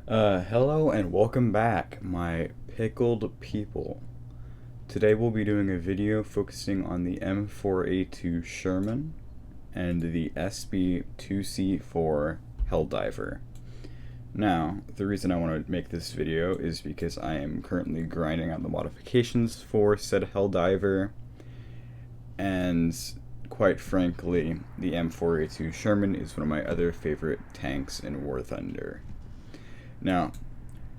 Hello and welcome back, my pickled people. Today we'll be doing a video focusing on the M4A2 Sherman and the SB2C for Helldiver. Now, the reason I want to make this video is because I am currently grinding out the modifications for said Helldiver, and quite frankly, the M4A2 Sherman is one of my other favorite tanks in War Thunder. Now,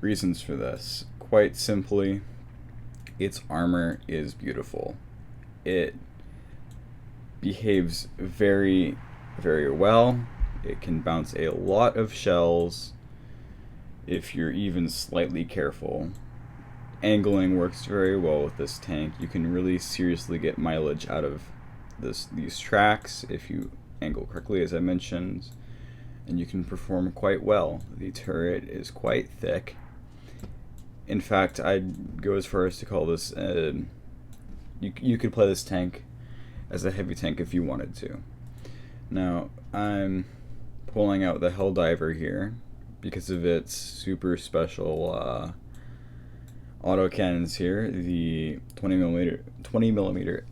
reasons for this. Quite simply, its armor is beautiful. It behaves very, very well. It can bounce a lot of shells if you're even slightly careful. Angling works very well with this tank. You can really seriously get mileage out of these tracks if you angle correctly, as I mentioned. And you can perform quite well. The turret is quite thick. In fact, I'd go as far as to call this, you could play this tank as a heavy tank if you wanted to. Now, I'm pulling out the Helldiver here because of its super special autocannons here, the 20mm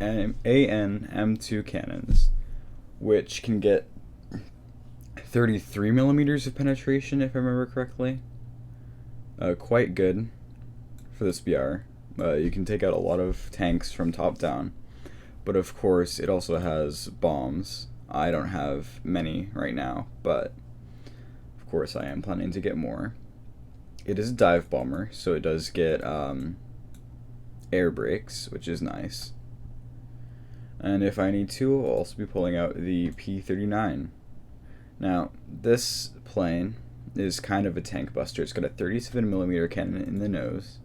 AN M2 cannons, which can get 33 millimeters of penetration, if I remember correctly. Quite good for this BR. You can take out a lot of tanks from top down, but of course it also has bombs. I don't have many right now, but of course I am planning to get more. It is a dive bomber, so it does get air brakes, which is nice. And if I need to, I'll also be pulling out the P39. Now, this plane is kind of a tank buster. It's got a 37mm cannon in the nose.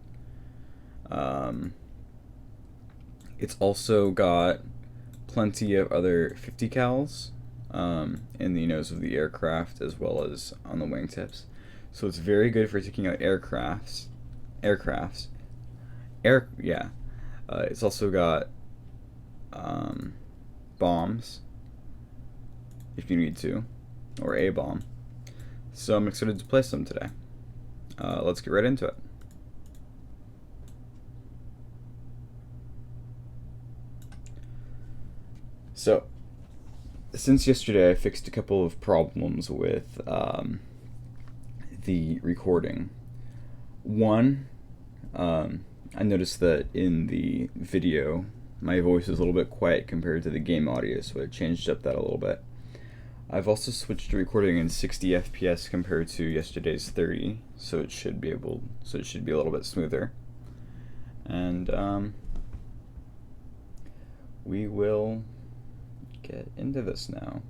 It's also got plenty of other 50 cals in the nose of the aircraft as well as on the wingtips. So it's very good for taking out aircrafts. It's also got bombs if you need to, or a bomb. So I'm excited to place them today. Let's get right into it. So, since yesterday I fixed a couple of problems with the recording. One, I noticed that in the video my voice is a little bit quiet compared to the game audio, so I changed up that a little bit. I've also switched to recording in 60 FPS compared to yesterday's 30, so it should be a little bit smoother. And we will get into this now.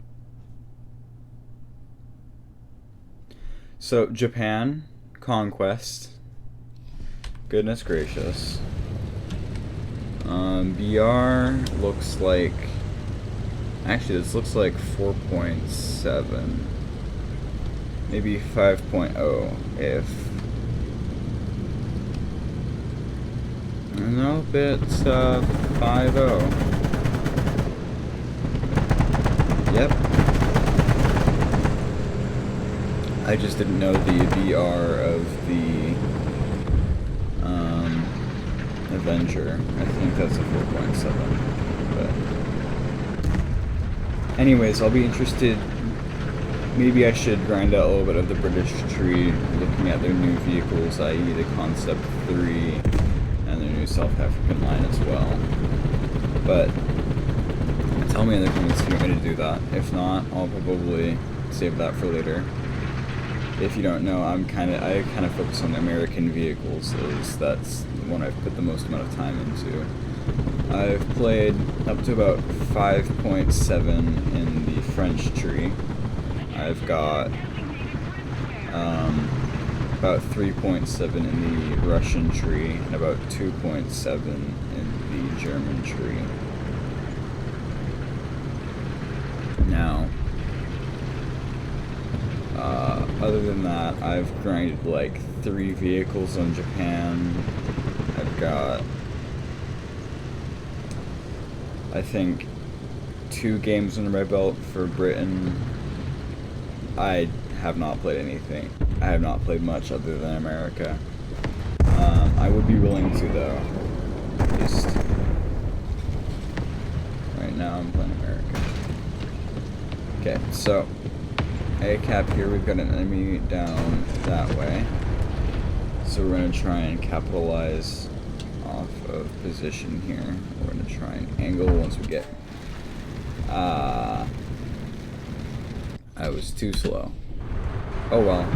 So Japan conquest. Goodness gracious. BR looks like. Actually, this looks like 4.7, maybe 5.0 if. Nope, it's 5.0. Yep. I just didn't know the BR of the Avenger. I think that's a 4.7, but. Anyways, I'll be interested. Maybe I should grind out a little bit of the British tree, looking at their new vehicles, i.e. the Concept 3 and their new South African line as well. But tell me in the comments if you want me to do that. If not, I'll probably save that for later. If you don't know, I kind of focus on American vehicles, as that's the one I've put the most amount of time into. I've played up to about 5.7 in the French tree. I've got about 3.7 in the Russian tree and about 2.7 in the German tree. Now, other than that, I've grinded like 3 vehicles on Japan. I've got, I think, 2 games under my belt for Britain. I have not played anything. I have not played much other than America. I would be willing to, though. Just right now I'm playing America. Okay, so A cap here, we've got an enemy down that way. So we're going to try and capitalize off of position here. We're going to try and angle once we get... I was too slow. Oh well.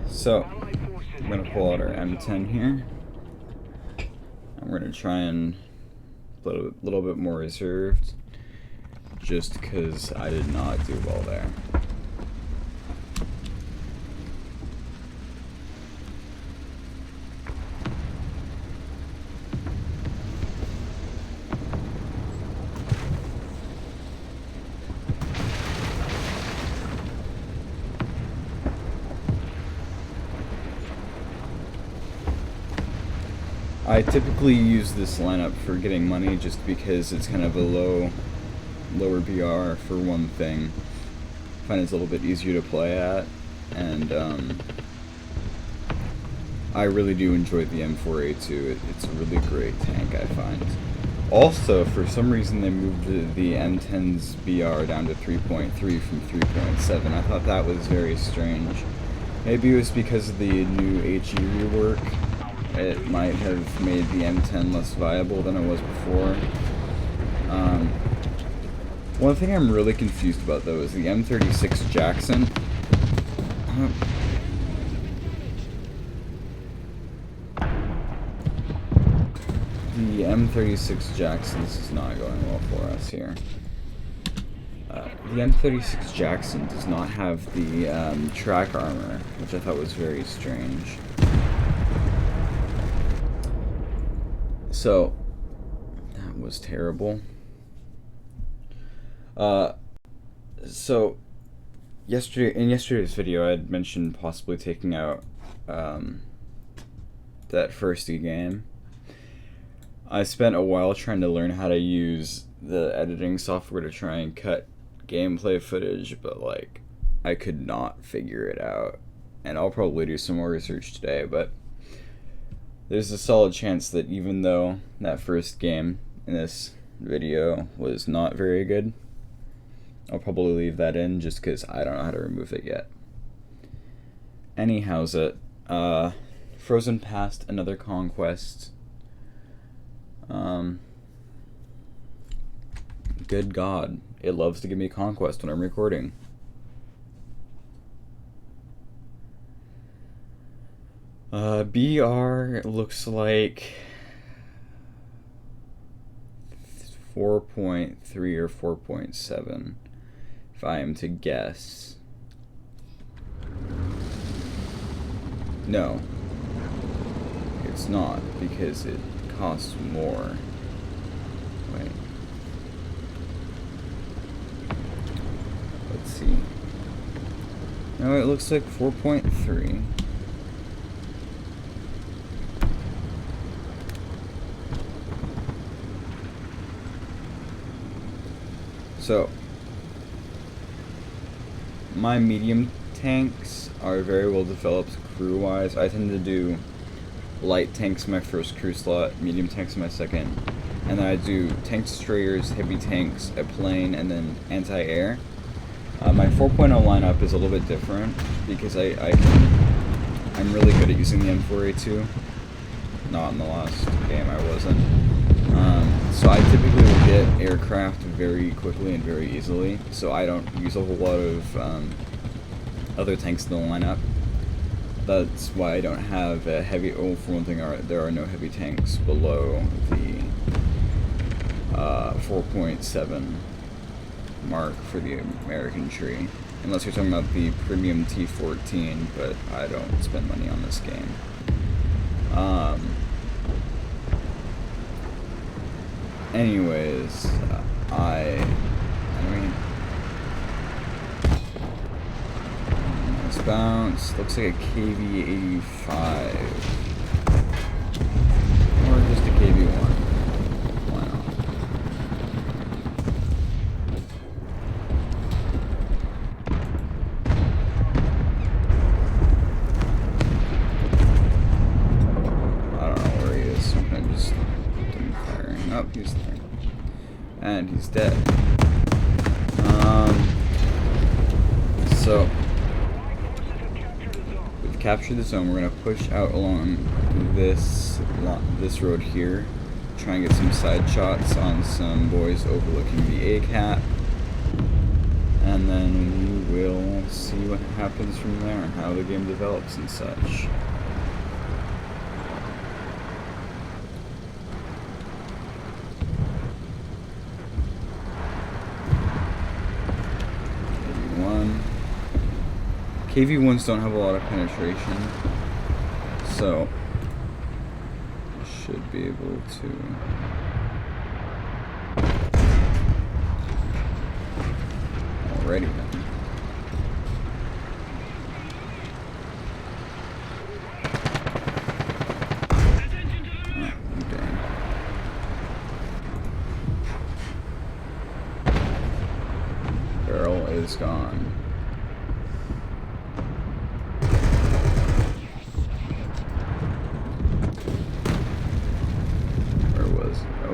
So, I'm going to pull out our M10 here. And we're going to try and play a little bit more reserved. Just because I did not do well there. I typically use this lineup for getting money just because it's kind of a lower BR for one thing. I find it's a little bit easier to play at, and I really do enjoy the M4A2. It's a really great tank, I find. Also, for some reason they moved the M10's BR down to 3.3 from 3.7. I thought that was very strange. Maybe it was because of the new HE rework. It might have made the M10 less viable than it was before. One thing I'm really confused about, though, is the M36 Jackson. The M36 Jackson, this is not going well for us here. The M36 Jackson does not have the track armor, which I thought was very strange. So, that was terrible. So, in yesterday's video, I had mentioned possibly taking out that first game. I spent a while trying to learn how to use the editing software to try and cut gameplay footage, but like, I could not figure it out. And I'll probably do some more research today, but there's a solid chance that even though that first game in this video was not very good, I'll probably leave that in just because I don't know how to remove it yet. Anyhow's it. Frozen Past, another conquest. Good God, it loves to give me conquest when I'm recording. BR looks like 4.3 or 4.7, if I am to guess. No, it's not, because it costs more. Wait. Let's see. No, it looks like 4.3. So, my medium tanks are very well developed crew-wise. I tend to do light tanks my first crew slot, medium tanks my second, and then I do tank destroyers, heavy tanks, a plane, and then anti-air. My 4.0 lineup is a little bit different because I'm really good at using the M4A2. Not in the last game, I wasn't. So I typically will get aircraft very quickly and very easily, so I don't use a whole lot of other tanks in the lineup. That's why I don't have a heavy... Oh, for one thing, there are no heavy tanks below the 4.7 mark for the American tree. Unless you're talking about the premium T14, but I don't spend money on this game. Anyways, I mean, nice bounce. Looks like a KV-85, or just a KV-1. Why not? And he's dead. So we've captured the zone. We're gonna push out along this road here, try and get some side shots on some boys overlooking the A-cap, and then we will see what happens from there, how the game develops and such. KV-1s don't have a lot of penetration, so should be able to. Alrighty then. Oh, dang. Barrel is gone.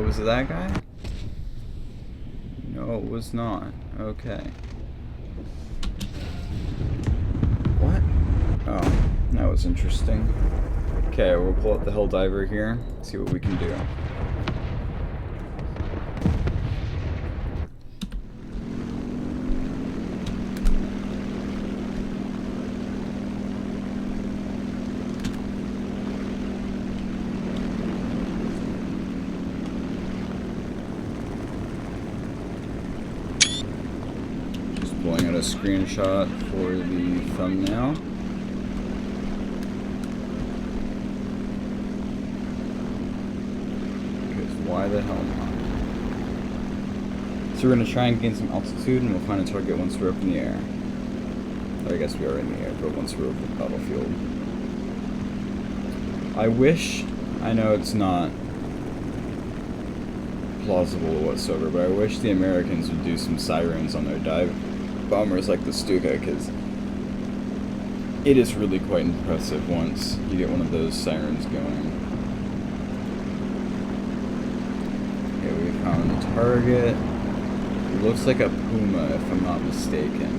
Was it that guy? No, it was not. Okay. What? Oh, that was interesting. Okay, we'll pull up the Helldiver here, see what we can do. Pulling out a screenshot for the thumbnail. Because why the hell not? So we're going to try and gain some altitude and we'll find a target once we're up in the air. Or I guess we are in the air, but once we're over the battlefield. I know it's not plausible whatsoever, but I wish the Americans would do some sirens on their dive bombers like the Stuka, because it is really quite impressive once you get one of those sirens going. Okay, we found a target. It looks like a Puma, if I'm not mistaken.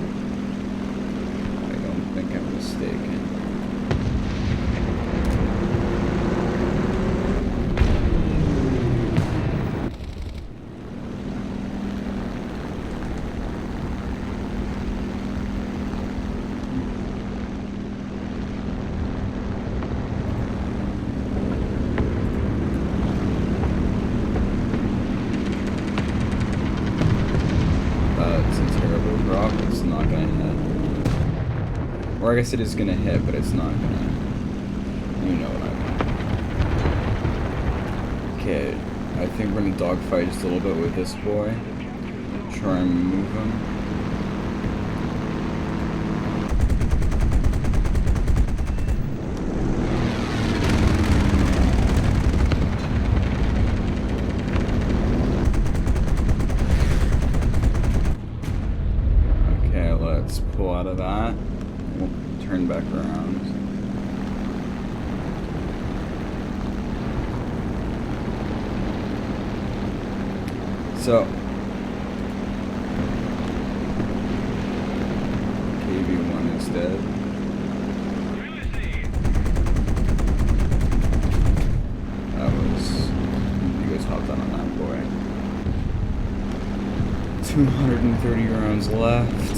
I don't think I'm mistaken. It's not gonna hit. Or I guess it is gonna hit, but it's not gonna. You know what I mean. Okay, I think we're gonna dogfight just a little bit with this boy. Try and move him. Pull out of that. We'll turn back around. So KV-1 is dead. That was, you guys hopped on that boy. 230 rounds left.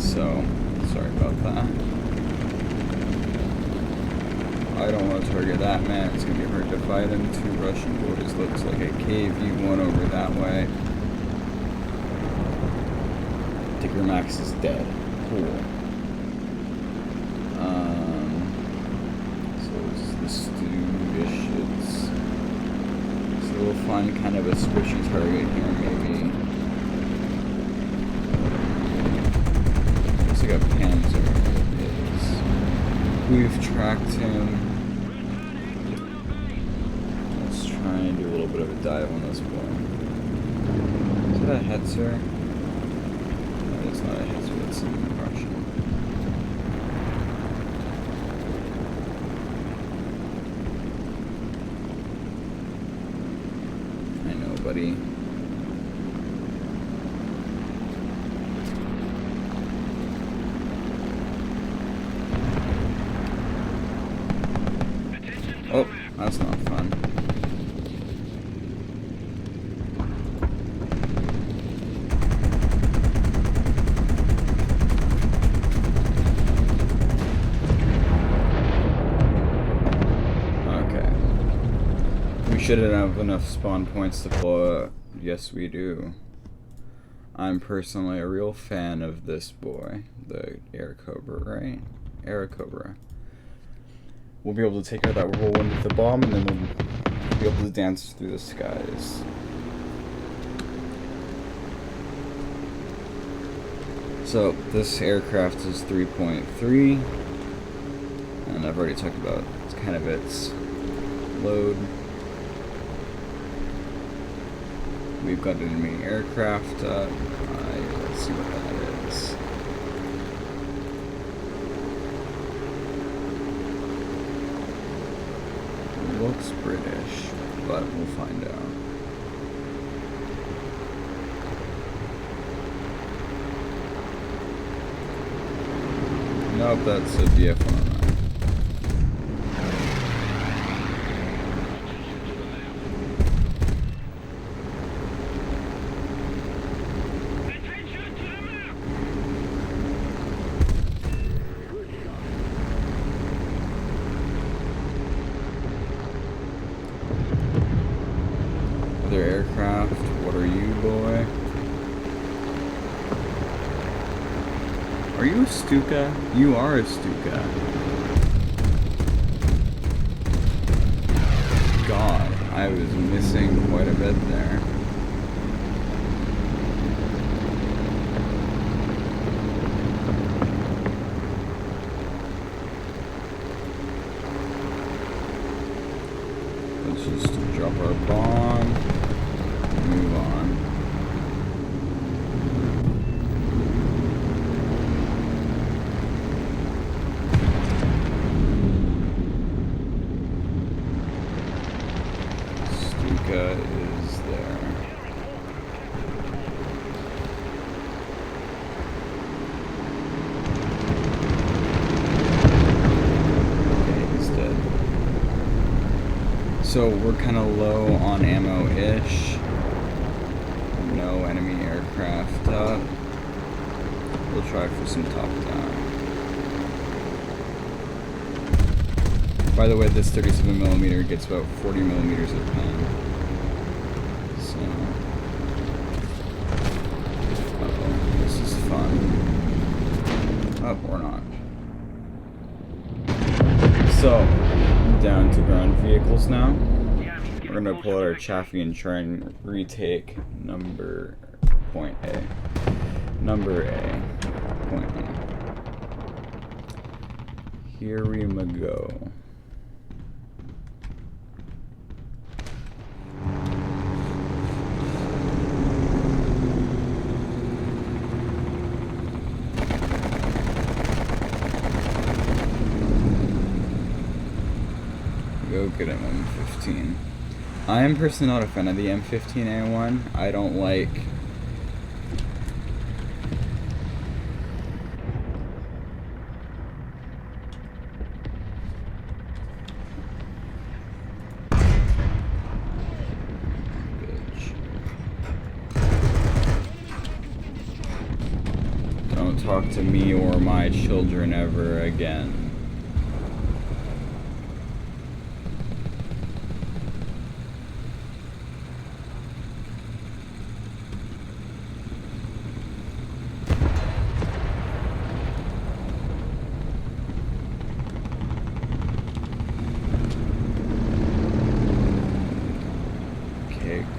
So, sorry about that. I don't want to target that man. It's going to be hard to fight him. 2 Russian boys. Looks like a KV-1 over that way. Ticker Max is dead. Cool. So this is the Stugishits. So we'll find kind of a squishy target here, maybe. Looks like a Panzer. We've tracked him. Let's try and do a little bit of a dive on this one. Is that a Hetzer? buddy. Oh, that's not fun. Okay. We shouldn't have enough spawn points to blow up. Yes, we do. I'm personally a real fan of this boy, the Air Cobra, right? Air Cobra. We'll be able to take out that whirlwind with the bomb, and then we'll be able to dance through the skies. So this aircraft is 3.3, and I've already talked about kind of its load. We've got an enemy aircraft up. Let's see what that is. Looks British, but we'll find out. Nope, that's a BF-109. Other aircraft, what are you, boy? Are you a Stuka? You are a Stuka. God, I was missing quite a bit there. Let's just drop our bomb. Move on. Stuka is there. Okay, he's dead. So we're kind of low on ammo-ish. No enemy aircraft up. We'll try for some top down. By the way, this 37mm gets about 40mm of pen. So, uh-oh, this is fun. Oh, or not. So, down to ground vehicles now. We're gonna pull out our Chaffee and try and retake point A. Number A. Point A. Here we go. Go get an M15. I am personally not a fan of the M15A1. I don't like Don't talk to me or my children ever again.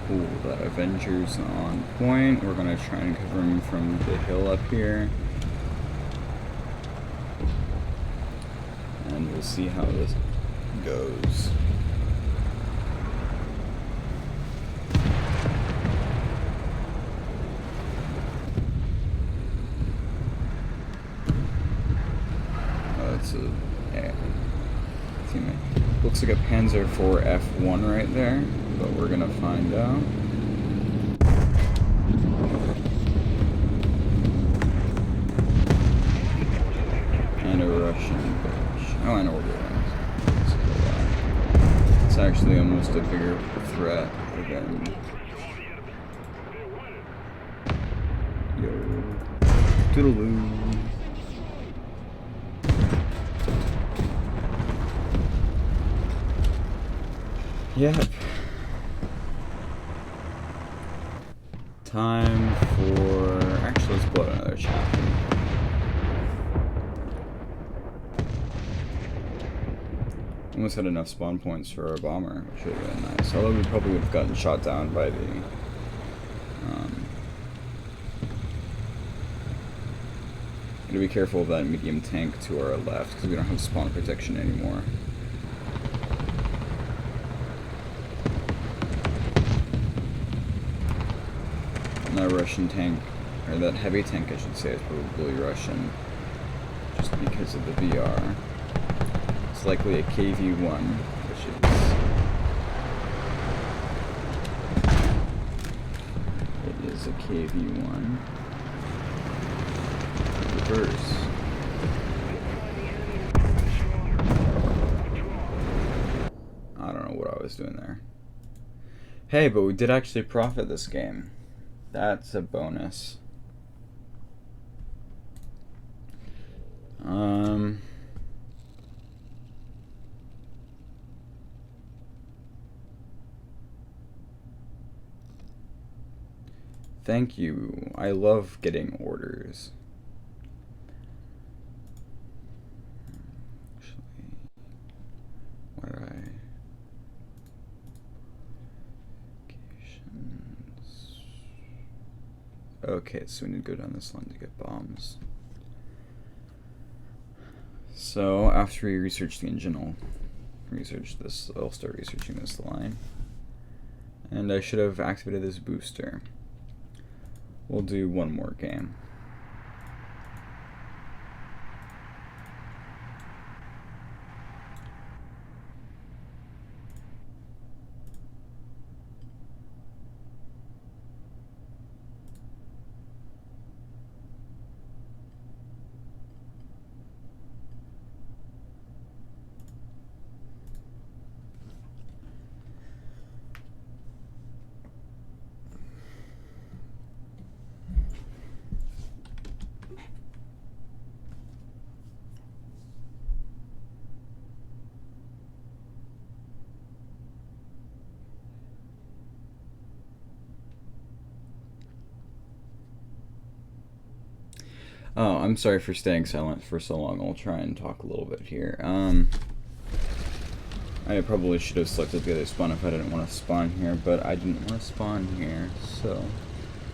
Cool, that Avenger's on point. We're gonna try and cover him from the hill up here. And we'll see how this goes. Oh, that's a teammate. Looks like a Panzer IV F1 right there, but we're gonna find out. Oh, and orbital wings. So, it's actually almost a bigger threat than... Yo. Toodaloo. Yep. Time for... Actually, let's blow another chapter. Almost had enough spawn points for our bomber, which would have been nice. Although we probably would have gotten shot down by the... Gotta be careful of that medium tank to our left, because we don't have spawn protection anymore. And that Russian tank, or that heavy tank I should say, is probably Russian, just because of the VR. It's likely a KV-1, which is... It is a KV-1. Reverse. I don't know what I was doing there. Hey, but we did actually profit this game. That's a bonus. Thank you. I love getting orders. Actually, where okay, so we need to go down this line to get bombs. So after we research the engine, I'll research this. I'll start researching this line, and I should have activated this booster. We'll do one more game. Oh, I'm sorry for staying silent for so long. I'll try and talk a little bit here. I probably should have selected the other spawn if I didn't want to spawn here, but I didn't want to spawn here, so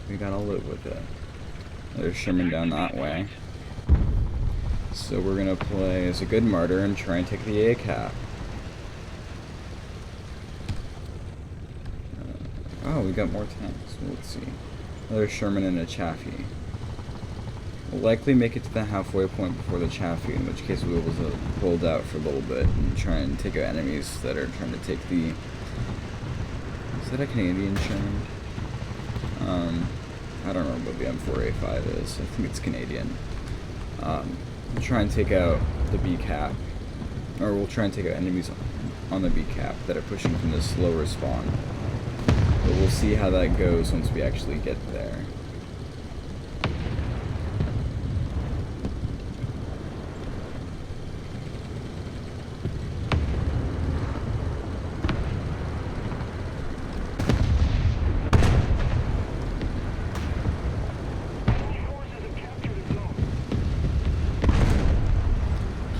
we gotta live with it. There's Sherman down that way. So we're gonna play as a good martyr and try and take the A cap. Oh, we got more tanks. Well, let's see. Another Sherman and a Chaffee. We'll likely make it to the halfway point before the Chaffee, in which case we'll be able to hold out for a little bit and try and take out enemies that are trying to take the... Is that a Canadian Sherman? I don't remember what the M4A2 is. I think it's Canadian. We'll try and take out the B cap, or we'll try and take out enemies on the B cap that are pushing from this slower spawn. But we'll see how that goes once we actually get there.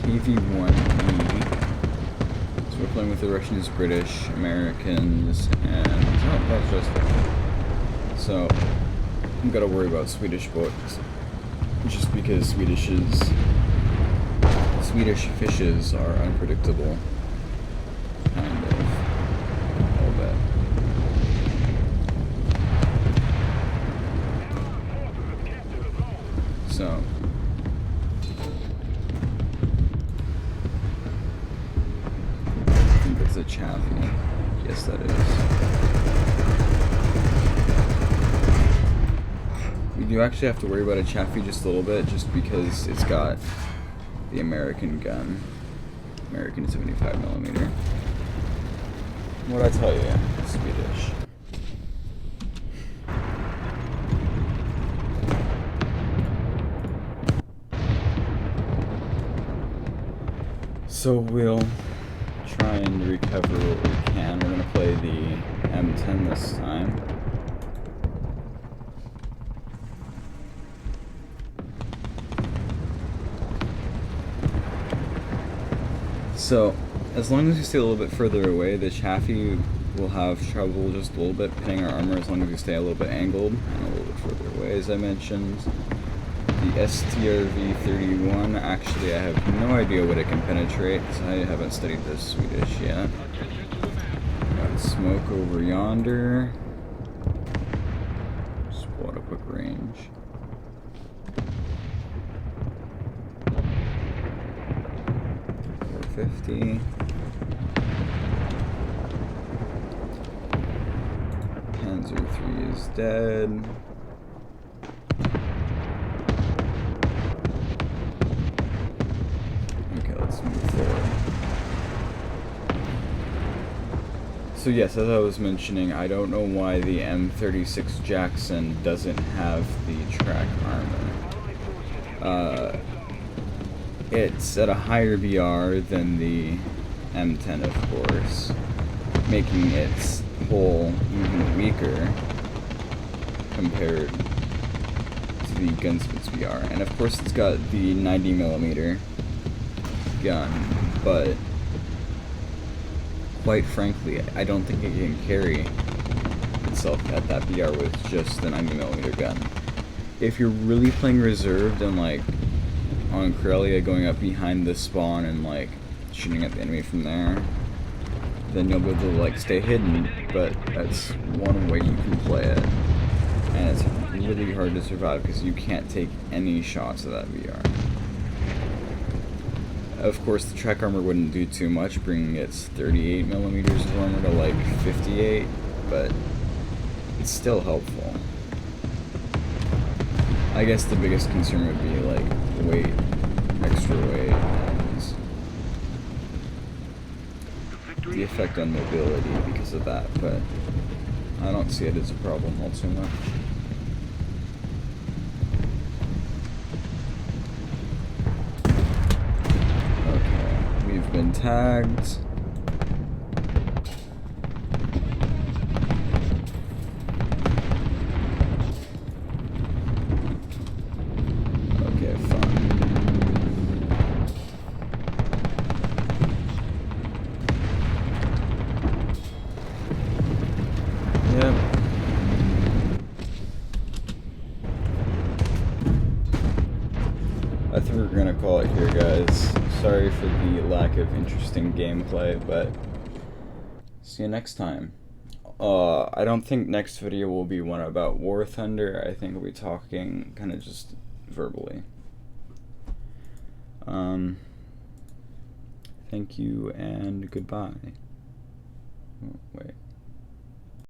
KV-1E. So we're playing with the Russians, British, Americans, and oh, that's just it. So I'm gonna worry about Swedish boats, just because Swedish fishes are unpredictable, kind of, a little bit. So. A Chaffee. Yes, that is. We do actually have to worry about a Chaffee just a little bit, just because it's got the American gun. American 75mm. What'd I tell you? Swedish. So we'll try and recover what we can. We're gonna play the M10 this time. So, as long as we stay a little bit further away, the Chaffee will have trouble just a little bit pinning our armor as long as we stay a little bit angled and a little bit further away, as I mentioned. The STRV-31, actually I have no idea what it can penetrate because I haven't studied the Swedish yet. Got smoke over yonder. Just pull out a quick range. .450. Panzer III is dead. Let's move forward. So yes, as I was mentioning, I don't know why the M36 Jackson doesn't have the track armor. It's at a higher BR than the M10, of course, making its hull even weaker compared to the Gunsmith's BR. And of course it's got the 90mm gun, but quite frankly, I don't think it can carry itself at that BR with just the 90mm gun. If you're really playing reserved and like on Corellia going up behind the spawn and like shooting at the enemy from there, then you'll be able to like stay hidden, but that's one way you can play it. And it's really hard to survive because you can't take any shots of that VR. Of course, the track armor wouldn't do too much, bringing its 38mm of armor to like 58, but it's still helpful. I guess the biggest concern would be like weight, extra weight, and the effect on mobility because of that, but I don't see it as a problem all too much. Been tagged. Okay, fine. Yep. I think we're gonna call it here, guys. Sorry for the lack of interesting gameplay, but see you next time. I don't think next video will be one about War Thunder. I think we'll be talking kind of just verbally. Thank you and goodbye.